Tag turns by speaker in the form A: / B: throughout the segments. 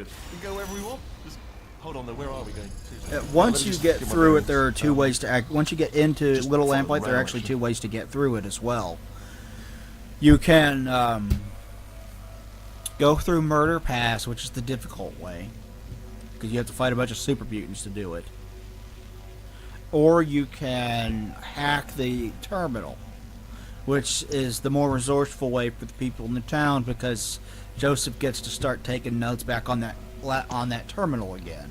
A: good. We can go wherever we want. Just hold on though. Where are we going?
B: Once you get through it, there are two ways to act. Once you get into Little Lamplight, there are actually two ways to get through it as well. You can go through Murder Pass, which is the difficult way, because you have to fight a bunch of super mutants to do it. Or you can hack the terminal, which is the more resourceful way for the people in the town, because Joseph gets to start taking notes back on that terminal again.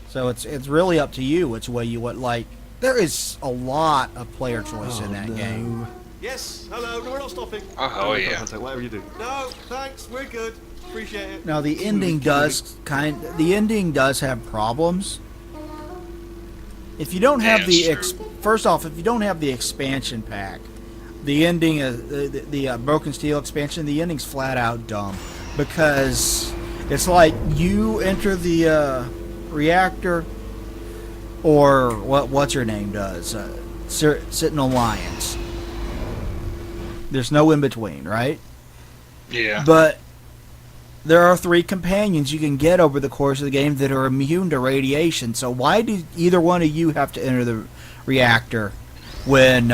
B: So it's really up to you which way you would like. There is a lot of player choice in that game.
A: Yes, hello, no, we're not stopping.
C: Oh, yeah.
A: Whatever you do. No, thanks, we're good. Appreciate it.
B: Now the ending does have problems. If you don't have first off, if you don't have the expansion pack, the ending the Broken Steel expansion, the ending's flat out dumb, because it's like you enter the reactor, or what's her name does, Sentinel Alliance. There's no in between, right?
C: Yeah.
B: But there are 3 companions you can get over the course of the game that are immune to radiation. So why do either one of you have to enter the reactor when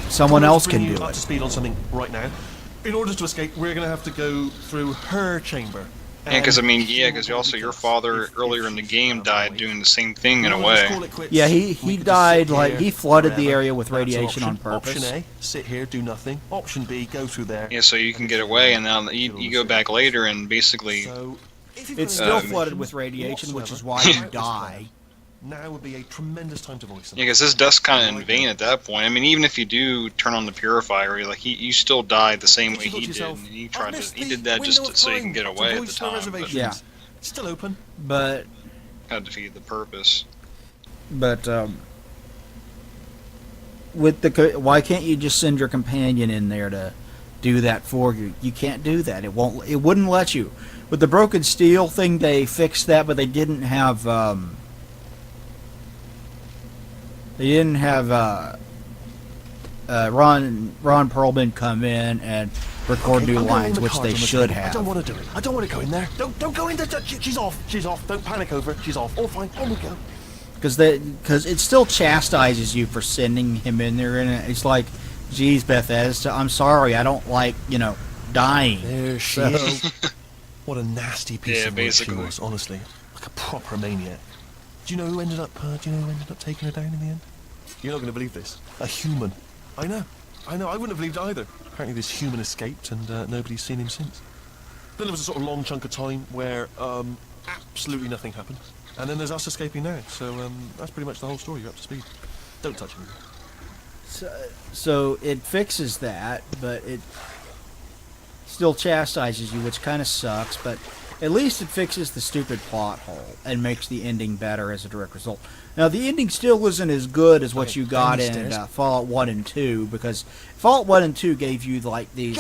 B: someone else can do
A: up
B: it?
A: To speed on something right now. In order to escape, we're going to have to go through her chamber.
C: Yeah, because I mean, because also your father earlier in the game died doing the same thing in a way.
B: Yeah, he died, like, he flooded the area with radiation on purpose.
A: Option A, sit here, do nothing. Option B, go through there.
C: Yeah, so you can get away, and now you go back later and basically...
A: So,
B: it's still flooded with radiation, which is why you die.
A: Now would be a tremendous time to voice them.
C: Yeah, because this dust's kind of in vain at that point. I mean, even if you do turn on the purifier, like you still died the same way he did. And he did that just so you can get away at the time. But
B: Yeah,
A: still open.
B: but
C: kind of defeated the purpose.
B: But with the why can't you just send your companion in there to do that for you? You can't do that. It wouldn't let you. With the Broken Steel thing, they fixed that, but they didn't have Ron Perlman come in and record new lines, which they should have.
A: I don't want to do it. I don't want to go in there. Don't go in there. She's off. She's off. Don't panic over it. She's off. All fine. On we go.
B: Because it still chastises you for sending him in there, and it's like, geez, Bethesda, I'm sorry, I don't like, dying.
A: There she is. What a nasty piece of work she
C: basically.
A: was, honestly. Like a proper maniac. Do you know who ended up taking her down in the end? You're not going to believe this. A human. I know. I wouldn't have believed either. Apparently this human escaped and nobody's seen him since. Then there was a sort of long chunk of time where absolutely nothing happened. And then there's us escaping now. So that's pretty much the whole story. You're up to speed. Don't touch me.
B: So it fixes that, but it still chastises you, which kind of sucks, but at least it fixes the stupid plot hole and makes the ending better as a direct result. Now, the ending still isn't as good as what you got in Fallout 1 and 2, because Fallout 1 and 2 gave you, like, these...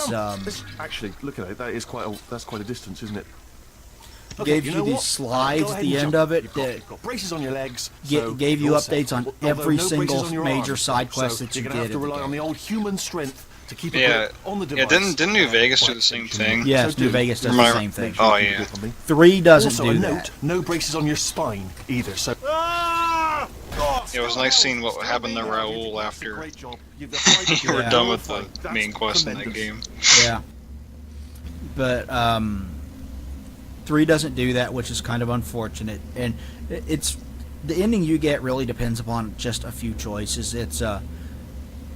A: Actually, look at it. That's quite a distance, isn't it?
B: Gave you these slides at the end of it that
A: you've got braces on your legs.
B: Gave you updates on every single major side quest that you did.
A: You're going to have to rely on the old human strength to keep on the device.
C: Yeah, didn't New Vegas do the same thing?
B: Yes, New Vegas does the same thing.
C: Oh, yeah.
B: 3 doesn't do that.
A: No braces on your spine either, so...
C: It was nice seeing what happened to Raoul after you were done with the main quest in that game.
B: Yeah. But, 3 doesn't do that, which is kind of unfortunate. And it's... The ending you get really depends upon just a few choices. It's,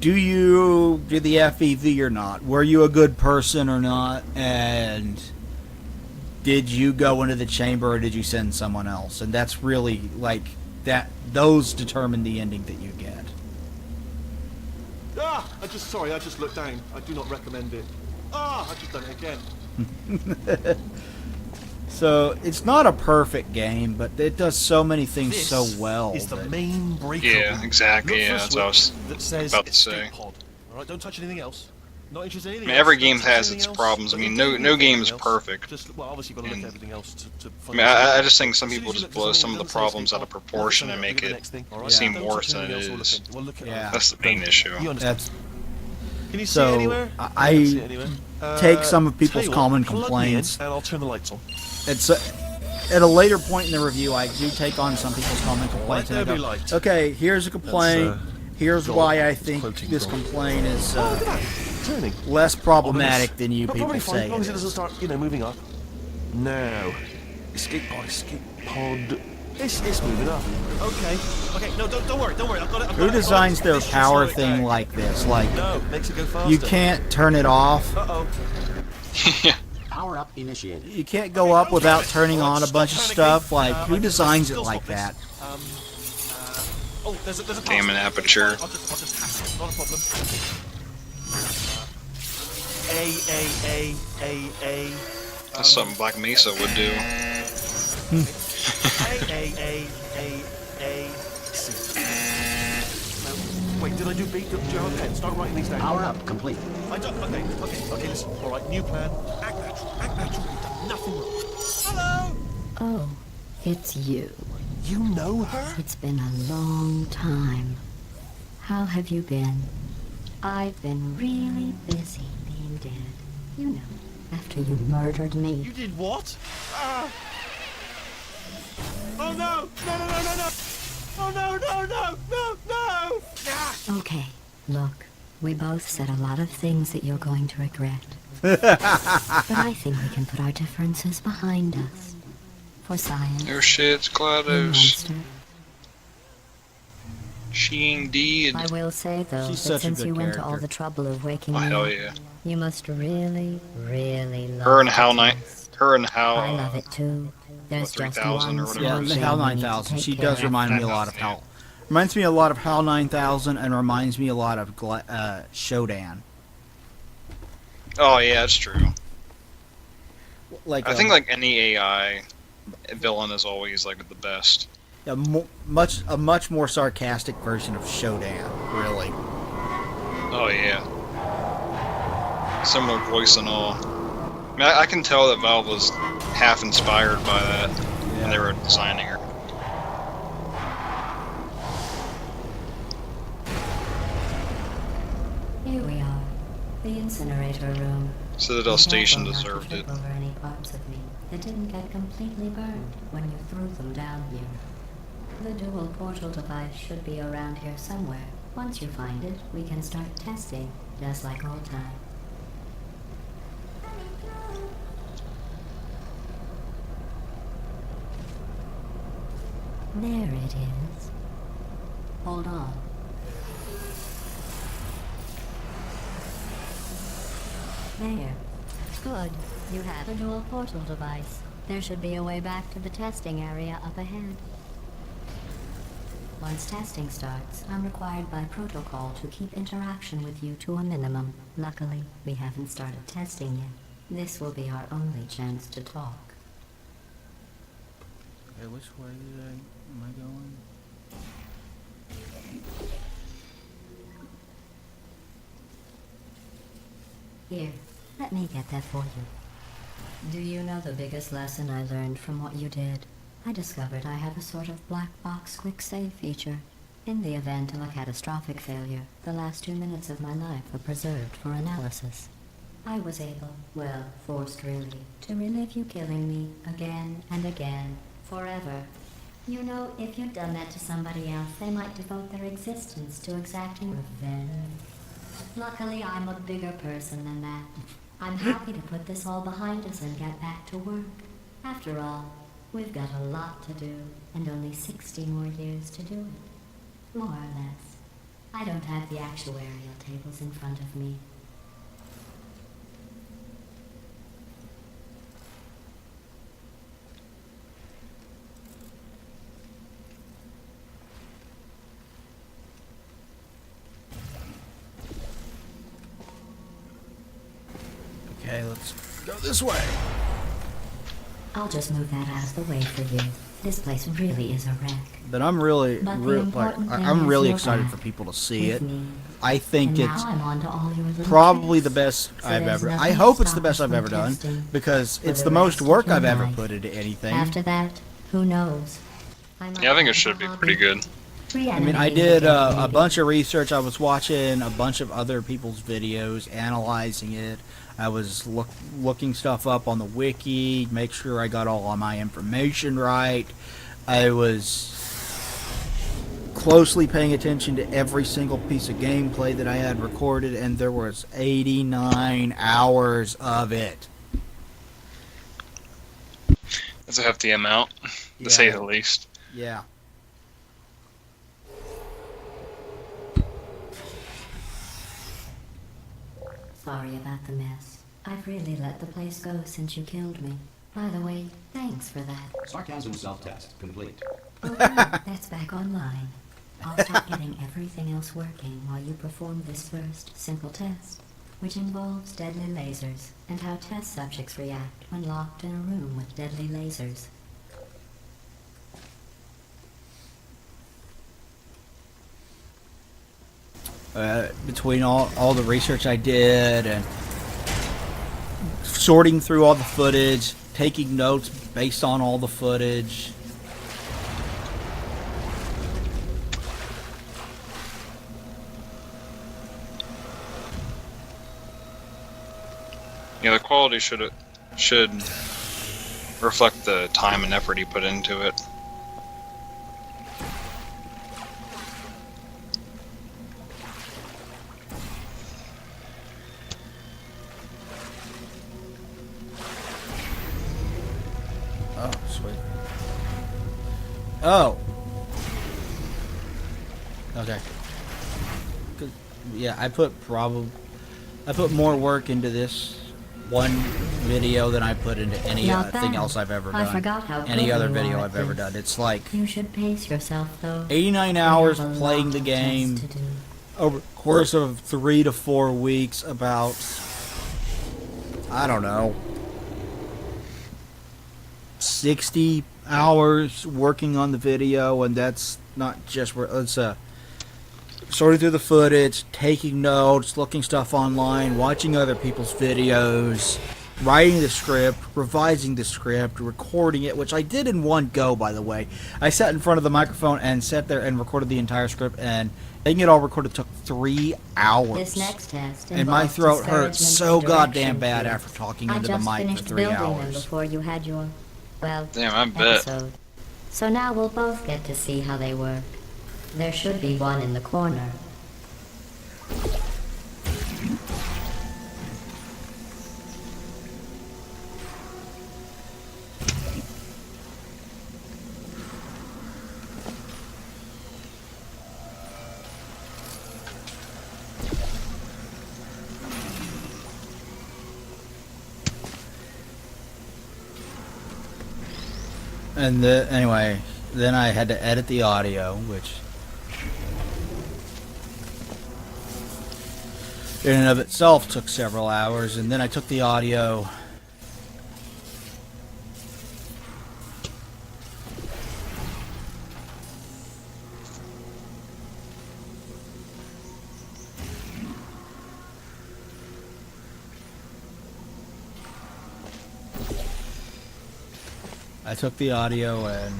B: do you do the FEV or not? Were you a good person or not? And did you go into the chamber or did you send someone else? And that's really, like, those determine the ending that you get.
A: I just looked down. I do not recommend it. I just done it again.
B: So, it's not a perfect game, but it does so many things so well.
A: Is the main breaker.
C: Yeah, exactly. Yeah, that's what I was about to say.
A: All right, don't touch anything else. Not interested in anything
C: I mean, every
A: else.
C: game
A: Don't touch
C: has
A: anything
C: its
A: else.
C: problems. I
A: Don't
C: mean,
A: do
C: no
A: anything
C: game is
A: else.
C: perfect.
A: Well, obviously you've got to look at everything else to
C: I mean, I just think some people just blow some of the problems out of proportion and make it seem worse than it is.
B: Yeah.
C: That's the main issue.
A: Can you see
B: So,
A: it anywhere?
B: I
A: can't see it anywhere.
B: take some of people's
A: tell you what,
B: common
A: plug me in
B: complaints.
A: and I'll turn the lights on.
B: It's at a later point in the review, I do take on some people's common complaints, and I
A: there be
B: go,
A: light.
B: okay, here's a complaint. Here's
A: God,
B: why I think
A: quoting
B: this
A: God.
B: complaint is
A: Oh, look at that. Turning.
B: less problematic than you
A: But
B: people
A: probably fine,
B: say
A: as long as
B: it
A: it doesn't
B: is.
A: start, moving up. Now, escape pod. It's moving up. Okay, no, don't worry, I've got it.
B: Who designs their
A: This should
B: power
A: slow it
B: thing
A: down.
B: like this? Like,
A: No, makes it go faster.
B: you can't turn it off.
A: Uh-oh.
D: Power up initiated.
B: You can't go up without turning on a
A: Stop
B: bunch of
A: panicking.
B: stuff. Like,
A: I
B: who
A: can
B: designs it
A: still
B: like
A: stop
B: that?
A: this. There's a
C: Damn an
A: password.
C: aperture.
A: I'll just hack it, not a problem. A.
C: That's something Black Mesa would do.
A: A. C. Wait, did I do B? Do you have a pen? Start writing these down.
D: Power up complete.
A: I don't. Okay, listen. All right, new plan. Act natural. You've done nothing wrong. Hello.
E: Oh, it's you.
A: You know her?
E: It's been a long time. How have you been? I've been really busy being dead. You know, after you murdered me.
A: You did what? Oh no! No! Oh no! Ah!
E: Okay, look, we both said a lot of things that you're going to regret. But I think we can put our differences behind us. For science,
C: Oh shit, it's
E: you
C: GLaDOS.
E: monster.
C: She indeed.
E: I will say, though,
B: She's
E: that
B: such a
E: since
B: good
E: you went to all
B: character.
E: the trouble of waking
C: Oh
E: me
C: hell
E: up,
C: yeah.
E: you must really, really love
C: Her and
E: the
C: Hal
E: test.
C: Her and
E: I
C: Hal.
E: love it too. There's just
C: 3000 or
E: one
C: whatever.
B: Yeah,
E: small
B: the
E: thing
B: HAL
E: we need to
B: 9000.
E: take
B: She
E: care
B: does
E: of.
B: remind me a lot of HAL. Reminds me a lot of HAL 9000 and reminds me a lot of Shodan.
C: Oh yeah, that's true.
B: Like
C: I think like any AI villain is always like the best.
B: a much more sarcastic version of Shodan, really.
C: Oh yeah. Similar voice and all. I mean, I can tell that Valve was half inspired by that when they were designing her.
E: Here we are, the incinerator room.
C: Citadel
E: Be
C: Station
E: careful not to
C: deserved it.
E: trip over any parts of me that didn't get completely burned when you threw them down here. The dual portal device should be around here somewhere. Once you find it, we can start testing, just like old time. There it is. Hold on. There. Good. You have a dual portal device. There should be a way back to the testing area up ahead. Once testing starts, I'm required by protocol to keep interaction with you to a minimum. Luckily, we haven't started testing yet. This will be our only chance to talk.
B: Okay, which way am I going?
E: Here, let me get that for you. Do you know the biggest lesson I learned from what you did? I discovered I have a sort of black box quick save feature. In the event of a catastrophic failure, the last 2 minutes of my life are preserved for analysis. I was able, well, forced really, to relive you killing me again and again, forever. You know, if you'd done that to somebody else, they might devote their existence to exacting revenge. Luckily, I'm a bigger person than that. I'm happy to put this all behind us and get back to work. After all, we've got a lot to do, and only 60 more years to do it. More or less. I don't have the actuarial tables in front of me.
B: Okay, let's go this way.
E: I'll just move that out of the way for you. This place really is a wreck.
B: But I'm really,
E: But the
B: like,
E: important thing
B: I'm
E: is
B: really
E: you're
B: excited
E: back
B: for people to see
E: with
B: it.
E: me.
B: I think
E: And
B: it's
E: now I'm on to all your little
B: probably the
E: tricks.
B: best
E: So
B: I've
E: there's
B: ever. I
E: nothing
B: hope
E: to
B: it's the
E: stop
B: best
E: us
B: I've
E: from
B: ever done
E: testing
B: because
E: for
B: it's
E: the
B: the most
E: rest of
B: work
E: your
B: I've ever
E: life.
B: put into anything.
E: After that, who knows?
C: Yeah, I think it should be pretty good.
B: I mean, I did a bunch of research. I was watching a bunch of other people's videos, analyzing it. I was looking stuff up on the wiki, make sure I got all of my information right. I was closely paying attention to every single piece of gameplay that I had recorded, and there was 89 hours of it.
C: That's a hefty amount, to say the least.
B: Yeah.
E: Sorry about the mess. I've really let the place go since you killed me. By the way, thanks for that.
D: Sarcasm self-test complete.
E: Okay, that's back online. I'll start getting everything else working while you perform this first simple test, which involves deadly lasers and how test subjects react when locked in a room with deadly lasers.
B: Between all the research I did and sorting through all the footage, taking notes based on all the footage.
C: Yeah, the quality should reflect the time and effort he put into it.
B: Oh, sweet. Oh. Okay. 'Cause, yeah, I put more work into this one video than I put into any
E: Not
B: thing
E: bad.
B: else I've ever
E: I
B: done.
E: forgot how
B: Any
E: good
B: other
E: you
B: video
E: are
B: I've
E: at
B: ever
E: this.
B: done. It's like
E: You should pace yourself, though.
B: 89
E: We
B: hours
E: have a
B: playing
E: lot
B: the
E: of
B: game
E: tests to do.
B: over the course of 3 to 4 weeks, about, I don't know, 60 hours working on the video, and that's not just where it's sorting through the footage, taking notes, looking stuff online, watching other people's videos, writing the script, revising the script, recording it, which I did in one go, by the way. I sat in front of the microphone and sat there and recorded the entire script, and getting it all recorded took 3 hours.
E: This next test
B: And my
E: involves
B: throat hurt
E: discouragement
B: so
E: and
B: goddamn
E: direction
B: bad
E: fields.
B: after talking
E: I
B: into the
E: just
B: mic for
E: finished
B: 3
E: building them
B: hours.
E: before you had your, well,
C: Damn, I bet.
E: episode. So now we'll both get to see how they work. There should be one in the corner.
B: And anyway, then I had to edit the audio, which in and of itself took several hours, and then I took the audio and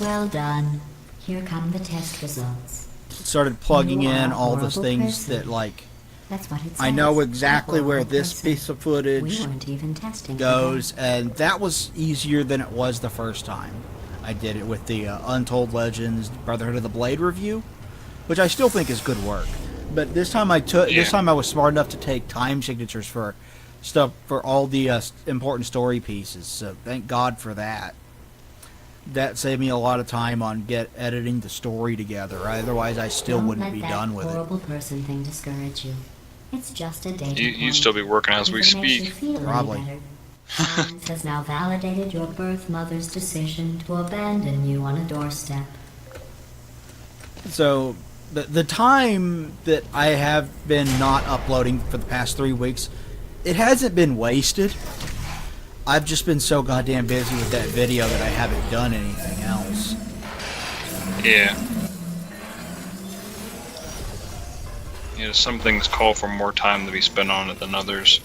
E: Well done. Here come the test results.
B: started plugging
E: You are
B: in
E: a
B: all the
E: horrible
B: things
E: person.
B: that, like,
E: That's what it says.
B: I know
E: A
B: exactly where
E: horrible
B: this
E: person.
B: piece of footage
E: We weren't even testing
B: goes, and that was easier than it was the first time. I did it with the Untold Legends Brotherhood of the Blade review, which I still think is good work. But this time this time I was smart enough to take time signatures for stuff for all the important story pieces. So thank God for that. That saved me a lot of time on editing the story together. Otherwise, I still
E: Don't
B: wouldn't
E: let
B: be
E: that
B: done with it.
E: horrible person thing discourage you. It's just a data
C: You'd
E: point.
C: still be working as we
E: If it makes you
C: speak.
E: feel any
B: Probably.
E: better, Science has now validated your birth mother's decision to abandon you on a doorstep.
B: So the time that I have been not uploading for the past 3 weeks, it hasn't been wasted. I've just been so goddamn busy with that video that I haven't done anything else.
C: Yeah. Yeah, some things call for more time to be spent on it than others.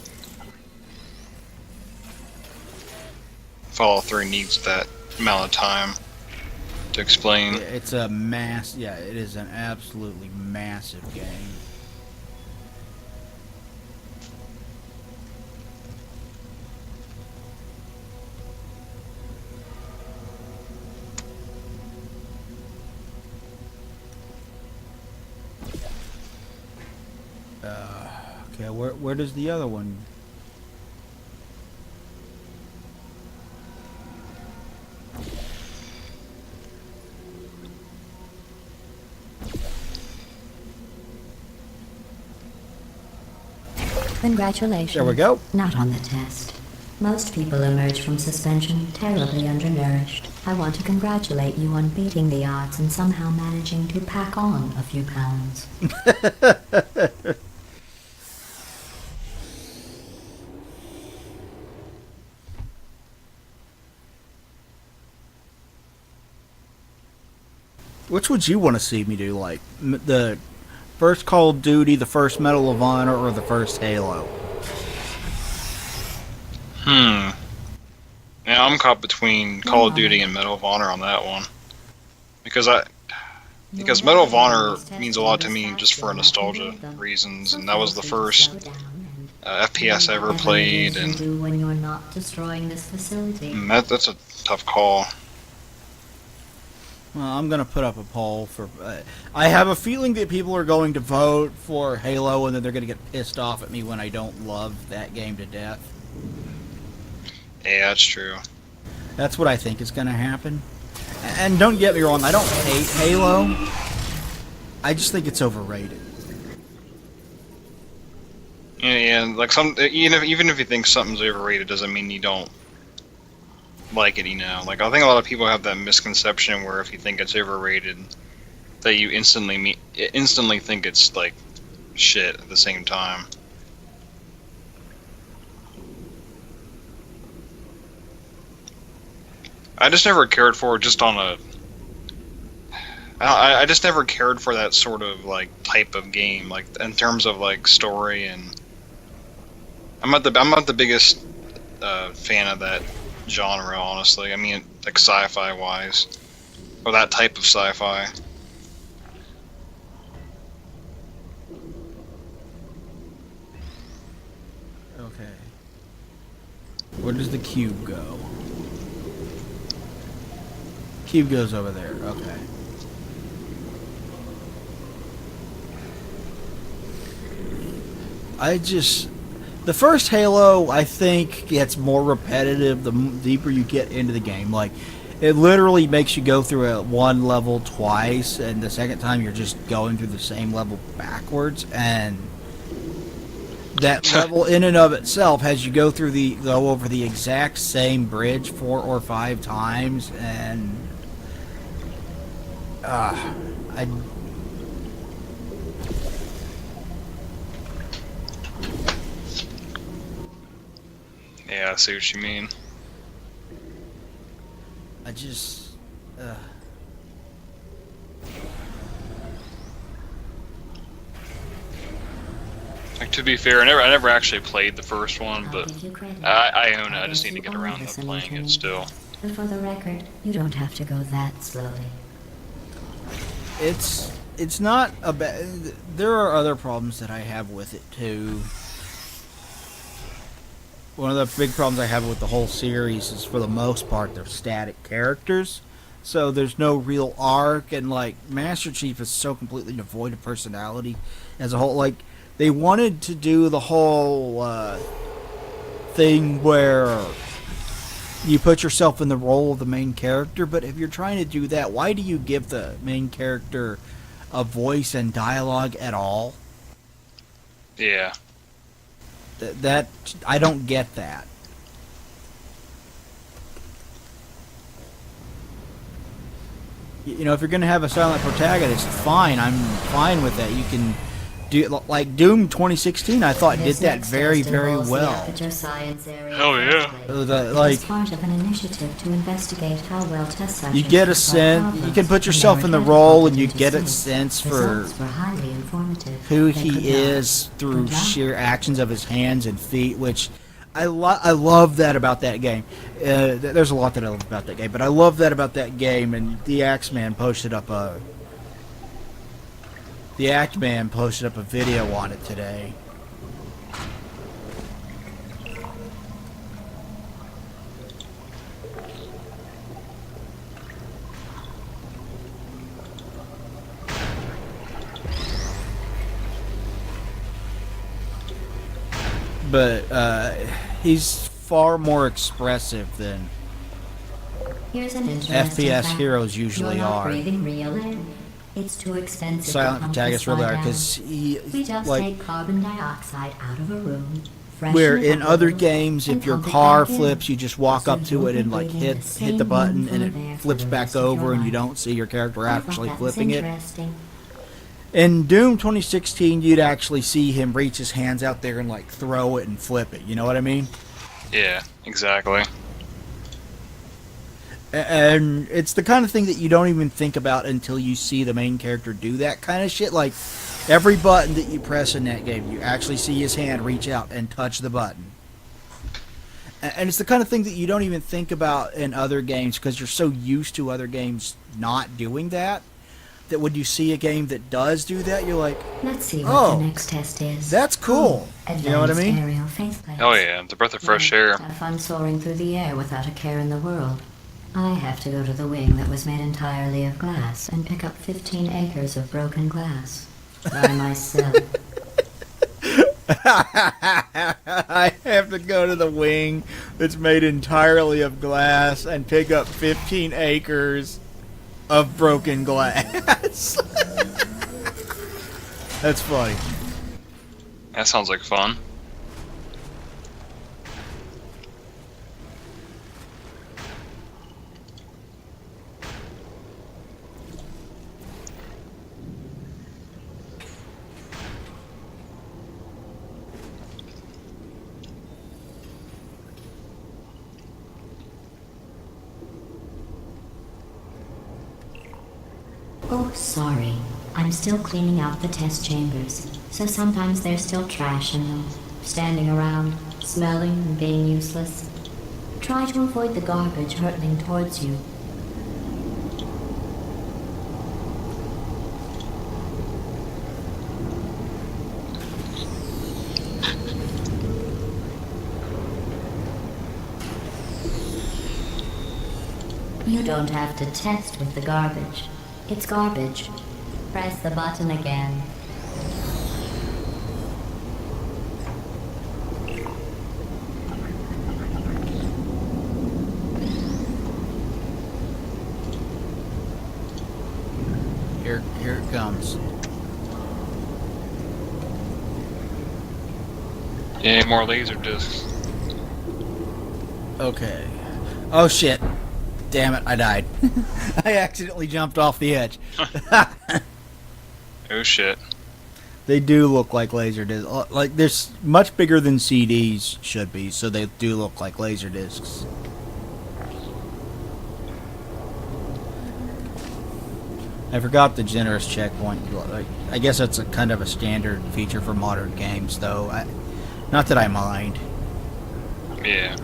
C: Follow 3 needs that amount of time. to explain.
B: It's a yeah, it is an absolutely massive game. Okay, where does the other one?
E: Congratulations.
B: There we go.
E: Not on the test. Most people emerge from suspension terribly undernourished. I want to congratulate you on beating the odds and somehow managing to pack on a few pounds.
B: Which would you want to see me do? Like the first Call of Duty, the first Medal of Honor, or the first Halo?
C: Yeah, I'm caught between Call of Duty and Medal of Honor on that one. Because Medal of Honor means a lot to me just for nostalgia reasons, and that was the first FPS I ever played, and
E: when you're not destroying this facility.
C: that's a tough call.
B: Well, I'm going to put up a poll for... I have a feeling that people are going to vote for Halo, and then they're going to get pissed off at me when I don't love that game to death.
C: Yeah, that's true.
B: That's what I think is going to happen. And don't get me wrong, I don't hate Halo. I just think it's overrated.
C: Yeah, like even if you think something's overrated, doesn't mean you don't like it. Like I think a lot of people have that misconception where if you think it's overrated, that you instantly think it's like shit at the same time. I just never cared for it just on a... I just never cared for that sort of, like, type of game, like, in terms of, like, story, and... I'm not the biggest fan of that genre, honestly. I mean, like, sci-fi wise. Or that type of sci-fi.
B: Okay. Where does the cube go? Cube goes over there. Okay. The first Halo, I think, gets more repetitive the deeper you get into the game. Like, it literally makes you go through one level twice, and the second time you're just going through the same level backwards, and that level in and of itself has you go over the exact same bridge 4 or 5 times, and
C: Yeah, I see what you mean. Like, to be fair, I never actually played the first one, but I own it. I just need to get around to playing it still.
E: But for the record, you don't have to go that slowly.
B: It's not a bad... There are other problems that I have with it, too. One of the big problems I have with the whole series is, for the most part, they're static characters. So there's no real arc, and, like, Master Chief is so completely devoid of personality as a whole. Like, they wanted to do the whole thing where you put yourself in the role of the main character, but if you're trying to do that, why do you give the main character a voice and dialogue at all?
C: Yeah.
B: That I don't get that. You know, if you're going to have a silent protagonist, fine. I'm fine with that. You can do, like Doom 2016, I thought did that very, very well.
C: Hell yeah.
E: Like, part of an initiative to investigate how well test
B: you get a sense, you can put yourself in the role, and you get a sense for who he is through sheer actions of his hands and feet, which I love that about that game. There's a lot that I love about that game, but I love that about that game. And the Axeman posted up a video on it today. But he's far more expressive than
E: Here's an interesting
B: FPS
E: fact.
B: heroes usually
E: You're not
B: are.
E: breathing real air. It's too expensive
B: Silent
E: to pump
B: Protagonist
E: this
B: really
E: far
B: are
E: down.
B: because he
E: We just
B: like
E: take carbon dioxide out of a room. freshen
B: where
E: it
B: in
E: up a
B: other
E: little,
B: games
E: and
B: if your
E: pump it
B: car
E: back in.
B: flips you just walk
E: So
B: up to
E: you'll
B: it and
E: be
B: like
E: breathing
B: hit
E: the
B: the
E: same
B: button
E: room
B: and
E: full of air
B: it
E: for
B: flips
E: the
B: back
E: rest of your
B: over and you
E: life.
B: don't see your character
E: I thought
B: actually
E: that was
B: flipping it.
E: interesting.
B: In Doom 2016 you'd actually see him reach his hands out there and like throw it and flip it, you know what I mean?
C: Yeah, exactly.
B: And it's the kind of thing that you don't even think about until you see the main character do that kind of shit. Like, every button that you press in that game, you actually see his hand reach out and touch the button. And it's the kind of thing that you don't even think about in other games because you're so used to other games not doing that, that when you see a game that does do that, you're like,
E: Let's see what
B: Oh,
E: the next test is.
B: that's cool. You know what I
E: Advanced
B: mean?
E: Aerial faceplates.
C: Oh yeah, the breath of fresh air.
E: Have fun soaring through the air without a care in the world. I have to go to the wing that was made entirely of glass and pick up 15 acres of broken glass by myself.
B: I have to go to the wing that's made entirely of glass and pick up 15 acres of broken glass. That's funny.
C: That sounds like fun.
E: Oh, sorry. I'm still cleaning out the test chambers, so sometimes there's still trash in them, standing around, smelling and being useless. Try to avoid the garbage hurtling towards you. You don't have to test with the garbage. It's garbage. Press the button again.
B: Here it comes.
C: Yeah, more laser discs.
B: Okay. Oh shit. Damn it, I died. I accidentally jumped off the edge.
C: Oh shit.
B: They do look like laser discs. Like, they're much bigger than CDs should be, so they do look like laser discs. I forgot the generous checkpoint. Like, I guess that's a kind of a standard feature for modern games, though. Not that I mind.
C: Yeah.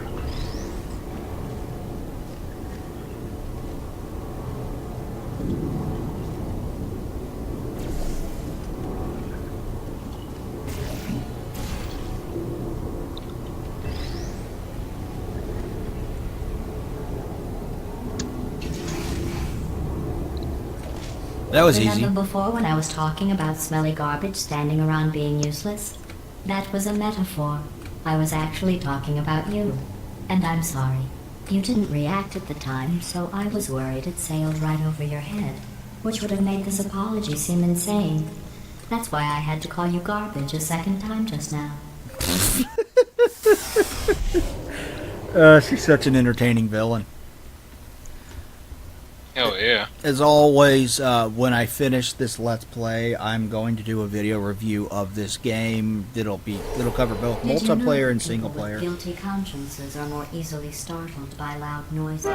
B: That was
E: Remember
B: easy.
E: before when I was talking about smelly garbage standing around being useless? That was a metaphor. I was actually talking about you. And I'm sorry. You didn't react at the time, so I was worried it sailed right over your head, which would have made this apology seem insane. That's why I had to call you garbage a second time just now.
B: She's such an entertaining villain.
C: Oh yeah.
B: As always, when I finish this Let's Play, I'm going to do a video review of this game. It'll cover both
E: Did you know
B: multiplayer
E: that
B: and single
E: people with
B: player.
E: Guilty consciences are more easily startled by loud noises.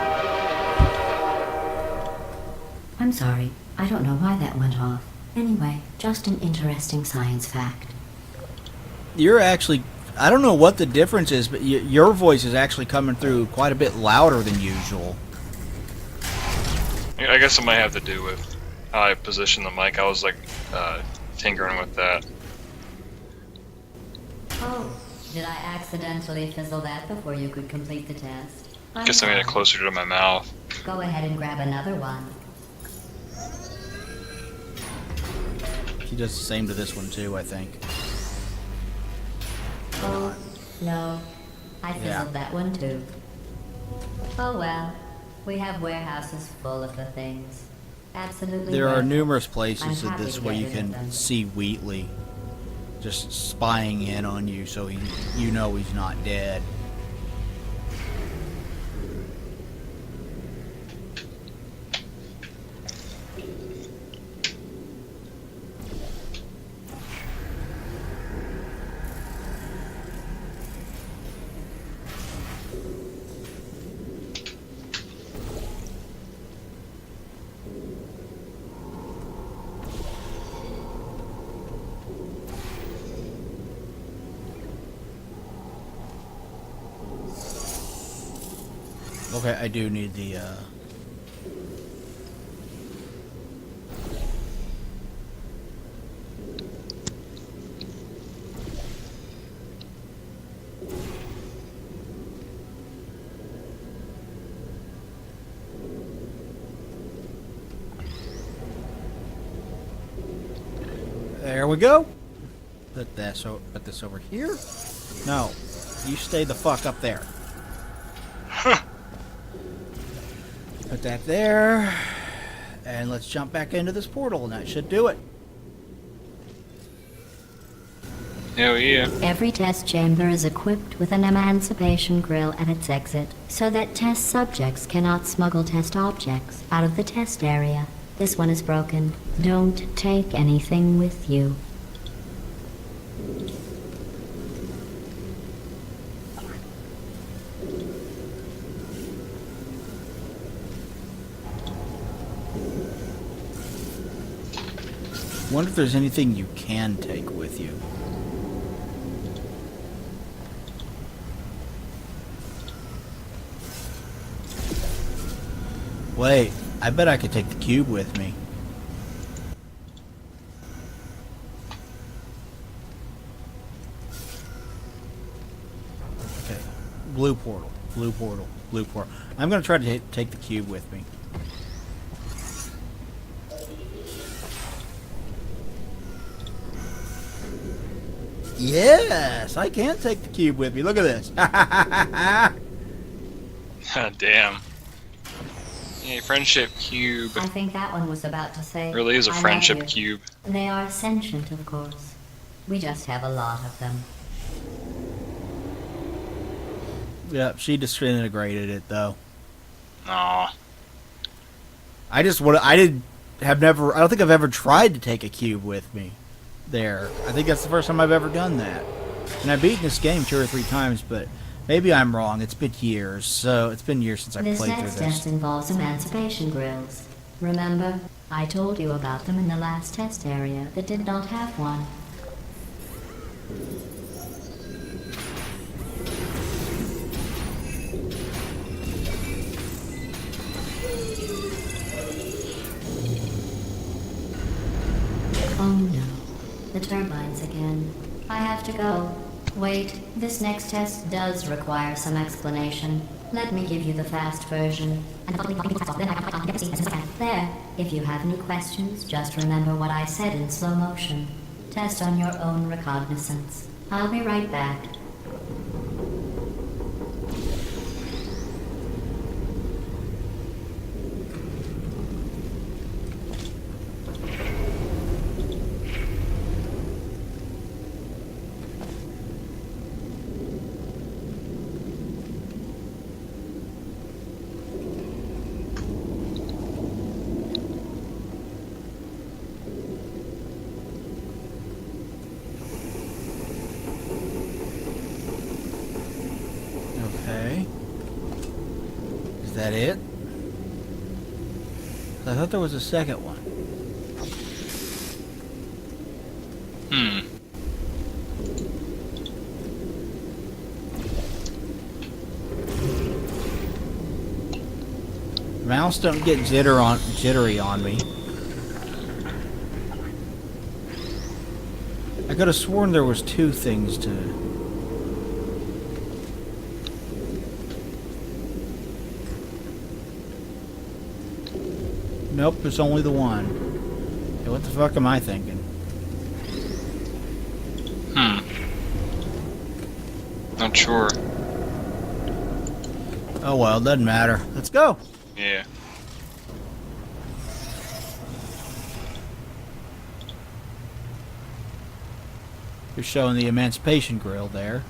E: I'm sorry. I don't know why that went off. Anyway, just an interesting science fact.
B: You're actually I don't know what the difference is, but your voice is actually coming through quite a bit louder than usual.
C: I guess it might have to do with how I position the mic. I was like tinkering with that.
E: Oh, did I accidentally fizzle that before you could complete the test?
C: I guess I made it closer to my mouth.
E: Go ahead and grab another one.
B: She does the same to this one too, I think.
E: Oh, no. I fizzled
B: Yeah.
E: that one too. Oh well. We have warehouses full of the things. Absolutely.
B: There are
E: worth it.
B: numerous
E: I'm
B: places in
E: happy
B: this
E: to
B: where
E: get
B: you
E: rid of
B: can
E: them.
B: see Wheatley just spying in on you, so you know he's not dead. Okay, I do need the There we go. Put this over here. No, you stay the fuck up there. Put that there, and let's jump back into this portal, and that should do it.
C: Hell yeah.
E: Every test chamber is equipped with an emancipation grill at its exit, so that test subjects cannot smuggle test objects out of the test area. This one is broken. Don't take anything with you.
B: Wonder if there's anything you can take with you. Wait, I bet I could take the cube with me. Okay, blue portal, blue portal, blue portal. I'm gonna try to take the cube with me. Yes, I can take the cube with me. Look at this.
C: Damn. Yeah, friendship cube.
E: I think that one was about to say.
C: Really is a
E: "I love
C: friendship
E: you."
C: cube.
E: They are sentient, of course. We just have a lot of them.
B: Yep, she disintegrated it though.
C: Aw.
B: I don't think I've ever tried to take a cube with me. There, I think that's the first time I've ever done that. And I've beaten this game 2 or 3 times, but maybe I'm wrong. It's been years, so it's been years since I
E: This
B: played through
E: next
B: this.
E: test involves emancipation grills. Remember, I told you about them in the last test area that did not have one. Oh no, the turbines again. I have to go. Wait, this next test does require some explanation. Let me give you the fast version. There, if you have any questions, just remember what I said in slow motion. Test on your own recognizance. I'll be right back.
B: Okay. Is that it? I thought there was a second one. mouse don't get jittery on me. I could have sworn there was 2 things to... Nope, there's only the one. Hey, what the fuck am I thinking?
C: Not sure.
B: Oh well, doesn't matter. Let's go!
C: Yeah.
B: You're showing the Emancipation Grill there.